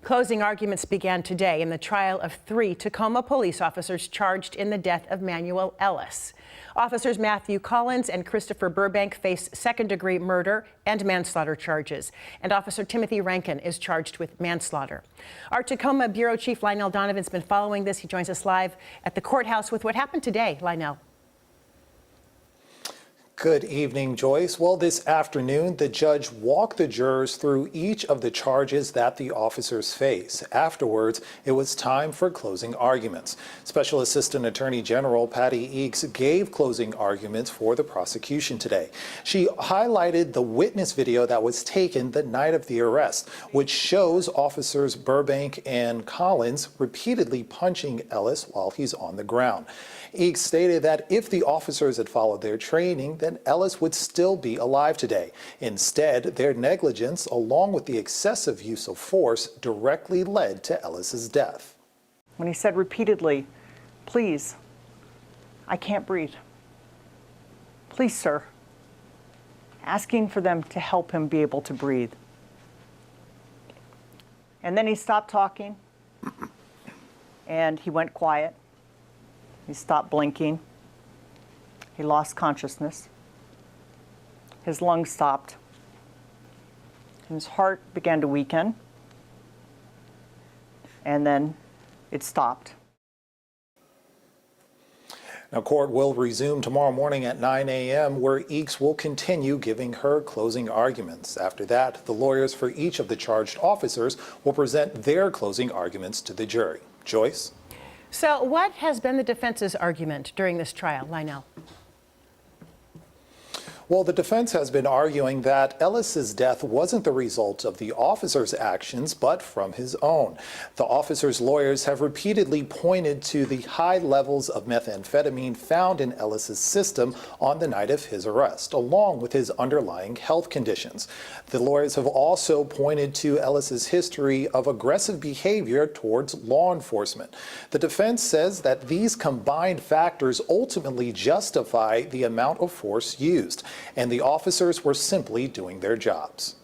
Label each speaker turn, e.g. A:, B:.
A: Closing arguments began today in the trial of 3 Tacoma police officers charged in the death of Manuel Ellis. Officers Matthew Collins and Christopher Burbank face second-degree murder and manslaughter charges, and Officer Timothy Rankine is charged with manslaughter. Our Tacoma Bureau Chief Lionel Donovan's been following this. He joins us live at the courthouse with what happened today. Lionel.
B: Good evening, Joyce. Well, this afternoon, the judge walked the jurors through each of the charges that the officers face. Afterwards, it was time for closing arguments. Special Assistant Attorney General Patty Eakes gave closing arguments for the prosecution today. She highlighted the witness video that was taken the night of the arrest, which shows officers Burbank and Collins repeatedly punching Ellis while he's on the ground. Eakes stated that if the officers had followed their training, then Ellis would still be alive today. Instead, their negligence, along with the excessive use of force, directly led to Ellis's death.
C: When he said repeatedly, "Please, I can't breathe. Please, sir," asking for them to help him be able to breathe. And then he stopped talking, and he went quiet. He stopped blinking. He lost consciousness. His lungs stopped. His heart began to weaken. And then it stopped.
B: Now, court will resume tomorrow morning at 9 a.m., where Eakes will continue giving her closing arguments. After that, the lawyers for each of the charged officers will present their closing arguments to the jury. Joyce?
A: So what has been the defense's argument during this trial, Lionel?
B: Well, the defense has been arguing that Ellis's death wasn't the result of the officer's actions, but from his own. The officer's lawyers have repeatedly pointed to the high levels of methamphetamine found in Ellis's system on the night of his arrest, along with his underlying health conditions. The lawyers have also pointed to Ellis's history of aggressive behavior towards law enforcement. The defense says that these combined factors ultimately justify the amount of force used, and the officers were simply doing their jobs.